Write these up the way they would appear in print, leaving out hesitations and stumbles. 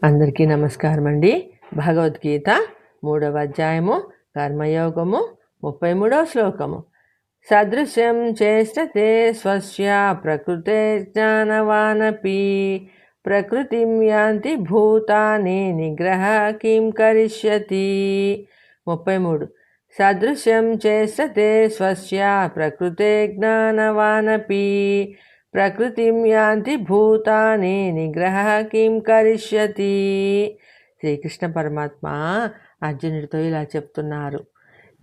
అందరికీ నమస్కారం అండి. భగవద్గీత 3వ అధ్యాయము కర్మయోగము 33వ శ్లోకము. సదృశ్యం చేష్టతే స్వస్య ప్రకృతే జ్ఞానవానపి ప్రకృతిం యాంతి భూతాని నిగ్రహ కిం కరిష్యతి. 33. సదృశ్యం చేష్టతే స్వస్య ప్రకృతే జ్ఞానవానపి ప్రకృతిం యాంతి భూతాని నిగ్రహ కిం కరిష్యతి. శ్రీకృష్ణ పరమాత్మ అర్జునుడితో ఇలా చెప్తున్నారు.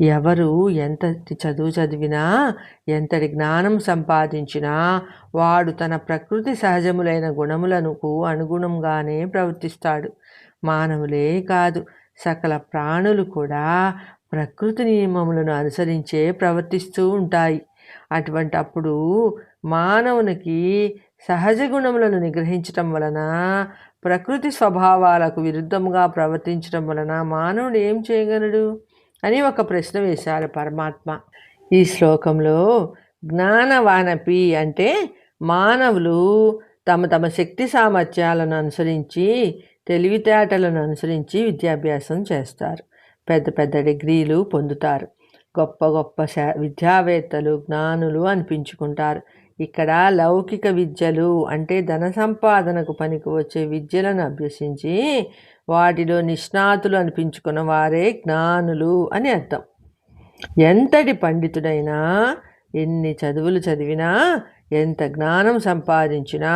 ఎవరు ఎంతటి చదువు చదివినా, ఎంతటి జ్ఞానం సంపాదించినా వాడు తన ప్రకృతి సహజములైన గుణములకు అనుగుణంగానే ప్రవర్తిస్తాడు. మానవులే కాదు, సకల ప్రాణులు కూడా ప్రకృతి నియమములను అనుసరించే ప్రవర్తిస్తూ ఉంటాయి. అటువంటి అప్పుడు మానవునికి సహజ గుణములను నిగ్రహించటం వలన, ప్రకృతి స్వభావాలకు విరుద్ధంగా ప్రవర్తించడం వలన మానవుడు ఏం చేయగలడు అని ఒక ప్రశ్న వేశారు పరమాత్మ. ఈ శ్లోకంలో జ్ఞానవానపి అంటే మానవులు తమ తమ శక్తి సామర్థ్యాలను అనుసరించి, తెలివితేటలను అనుసరించి విద్యాభ్యాసం చేస్తారు. పెద్ద పెద్ద డిగ్రీలు పొందుతారు. గొప్ప గొప్ప విద్యావేత్తలు, జ్ఞానులు అనిపించుకుంటారు. ఇక్కడ లౌకిక విద్యలు అంటే ధన సంపాదనకు పనికి వచ్చే విద్యలను అభ్యసించి వాటిలో నిష్ణాతులు అనిపించుకున్న వారే జ్ఞానులు అని అర్థం. ఎంతటి పండితుడైనా, ఎన్ని చదువులు చదివినా, ఎంత జ్ఞానం సంపాదించినా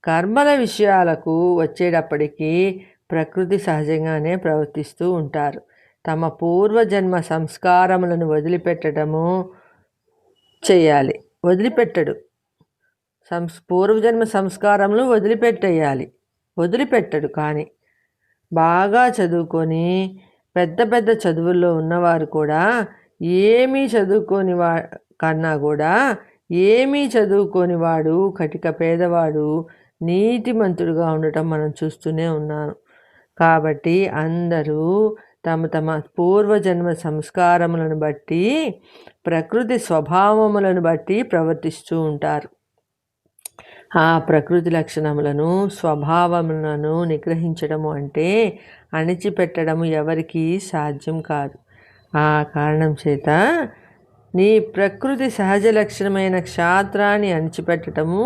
కర్మల విషయాలకు వచ్చేటప్పటికీ ప్రకృతి సహజంగానే ప్రవర్తిస్తూ ఉంటారు. తమ పూర్వజన్మ సంస్కారములను వదిలిపెట్టడము చేయాలి. వదిలిపెట్టడు. పూర్వజన్మ సంస్కారములు వదిలిపెట్టడు. కానీ బాగా చదువుకొని పెద్ద పెద్ద చదువుల్లో ఉన్నవారు కూడా ఏమీ చదువుకోని కన్నా కూడా ఏమీ చదువుకోని వాడు, కటిక పేదవాడు నీతిమంతుడుగా ఉండటం మనం చూస్తూనే ఉన్నాను. కాబట్టి అందరూ తమ తమ పూర్వజన్మ సంస్కారములను బట్టి, ప్రకృతి స్వభావములను బట్టి ప్రవర్తిస్తూ ఉంటారు. ఆ ప్రకృతి లక్షణములను, స్వభావములను నిగ్రహించడము అంటే అణిచిపెట్టడము ఎవరికీ సాధ్యం కాదు. ఆ కారణం చేత నీ ప్రకృతి సహజ లక్షణమైన క్షాత్రాన్ని అణిచిపెట్టడము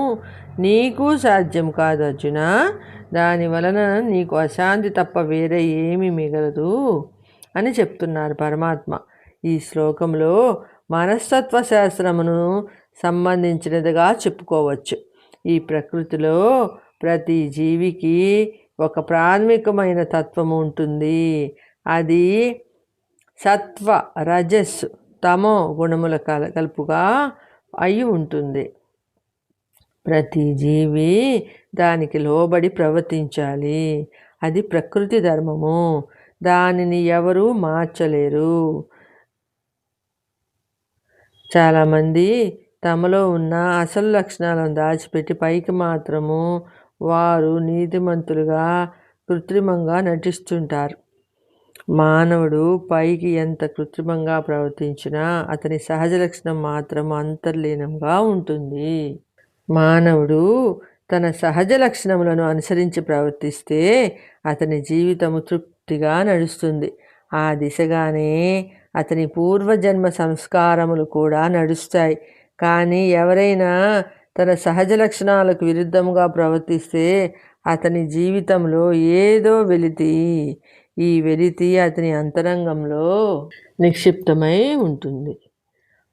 నీకు సాధ్యం కాదు అర్జున. దాని వలన నీకు అశాంతి తప్ప వేరే ఏమీ మిగలదు అని చెప్తున్నారు పరమాత్మ. ఈ శ్లోకంలో మనస్తత్వ శాస్త్రమును సంబంధించినదిగా చెప్పుకోవచ్చు. ఈ ప్రకృతిలో ప్రతి జీవికి ఒక ప్రాథమికమైన తత్వము ఉంటుంది. అది సత్వ, రజస్సు, తమో గుణముల కలుపుగా అయి ఉంటుంది. ప్రతి జీవి దానికి లోబడి ప్రవర్తించాలి. అది ప్రకృతి ధర్మము. దానిని ఎవరూ మార్చలేరు. చాలామంది తమలో ఉన్న అసలు లక్షణాలను దాచిపెట్టి పైకి మాత్రము వారు నీతిమంతులుగా కృత్రిమంగా నటిస్తుంటారు. మానవుడు పైకి ఎంత కృత్రిమంగా ప్రవర్తించినా అతని సహజ లక్షణం మాత్రం అంతర్లీనంగా ఉంటుంది. మానవుడు తన సహజ లక్షణములను అనుసరించి ప్రవర్తిస్తే అతని జీవితము తృప్తిగా నడుస్తుంది. ఆ దిశగానే అతని పూర్వజన్మ సంస్కారములు కూడా నడుస్తాయి. కానీ ఎవరైనా తన సహజ లక్షణాలకు విరుద్ధంగా ప్రవర్తిస్తే అతని జీవితంలో ఏదో వెలితి, ఈ వెలితి అతని అంతరంగంలో నిక్షిప్తమై ఉంటుంది.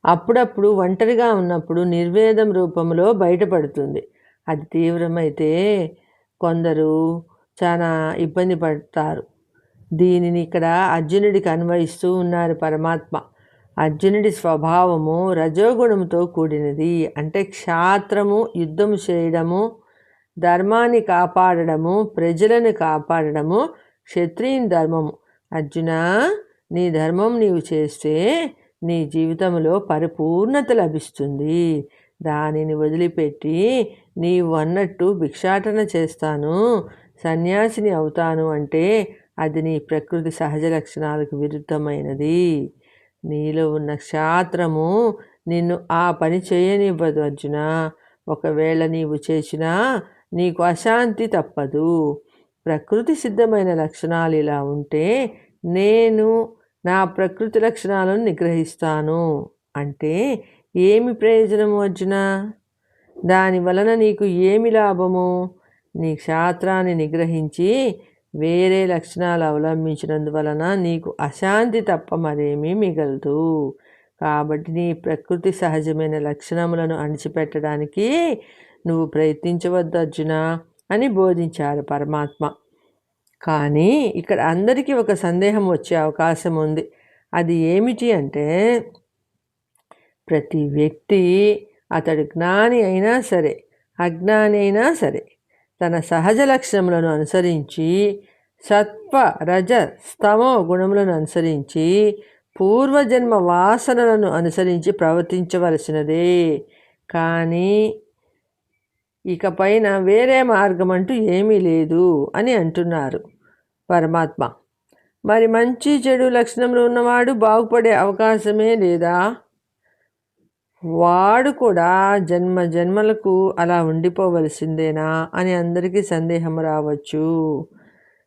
అప్పుడప్పుడు ఒంటరిగా ఉన్నప్పుడు నిర్వేదం రూపంలో బయటపడుతుంది. అది తీవ్రమైతే కొందరు చాలా ఇబ్బంది పడతారు. దీనిని ఇక్కడ అర్జునుడికి అన్వయిస్తూ ఉన్నారు పరమాత్మ. అర్జునుడి స్వభావము రజోగుణంతో కూడినది. అంటే క్షాత్రము, యుద్ధము చేయడము, ధర్మాన్ని కాపాడడము, ప్రజలను కాపాడడము క్షత్రియుని ధర్మము. అర్జున, నీ ధర్మం నీవు చేస్తే నీ జీవితంలో పరిపూర్ణత లభిస్తుంది. దానిని వదిలిపెట్టి నీవు అన్నట్టు భిక్షాటన చేస్తాను, సన్యాసిని అవుతాను అంటే అది నీ ప్రకృతి సహజ లక్షణాలకు విరుద్ధమైనది. నీలో ఉన్న క్షాత్రము నిన్ను ఆ పని చేయనివ్వదు అర్జున. ఒకవేళ నీవు చేసినా నీకు అశాంతి తప్పదు. ప్రకృతి సిద్ధమైన లక్షణాలు ఇలా ఉంటే నేను నా ప్రకృతి లక్షణాలను నిగ్రహిస్తాను అంటే ఏమి ప్రయోజనము అర్జున? దాని వలన నీకు ఏమి లాభము? నీ క్షాత్రాన్ని నిగ్రహించి వేరే లక్షణాలు అవలంబించినందువలన నీకు అశాంతి తప్ప మరేమీ మిగలదు. కాబట్టి నీ ప్రకృతి సహజమైన లక్షణములను అణిచిపెట్టడానికి నువ్వు ప్రయత్నించవద్దు అర్జున అని బోధించారు పరమాత్మ. కానీ ఇక్కడ అందరికీ ఒక సందేహం వచ్చే అవకాశం ఉంది. అది ఏమిటి అంటే, ప్రతి వ్యక్తి అతడు జ్ఞాని అయినా సరే అజ్ఞాని అయినా సరే తన సహజ లక్షణములను అనుసరించి సత్వ రజ స్తమో గుణములను అనుసరించి పూర్వజన్మ వాసనలను అనుసరించి ప్రవర్తించవలసినదే. కానీ ఇకపైన వేరే మార్గం అంటూ ఏమీ లేదు అని అంటున్నారు పరమాత్మ. మరి మంచి చెడు లక్షణములు ఉన్నవాడు బాగుపడే అవకాశమే లేదా? వాడు కూడా జన్మ జన్మలకు అలా ఉండిపోవలసిందేనా అని అందరికీ సందేహం రావచ్చు.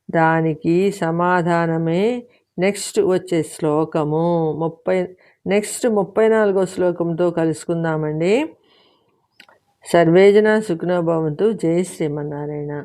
దానికి సమాధానమే నెక్స్ట్ వచ్చే శ్లోకము 34వ శ్లోకంతో కలుసుకుందామండి. సర్వేజన సుఖినో భవంతు. జై శ్రీమన్నారాయణ.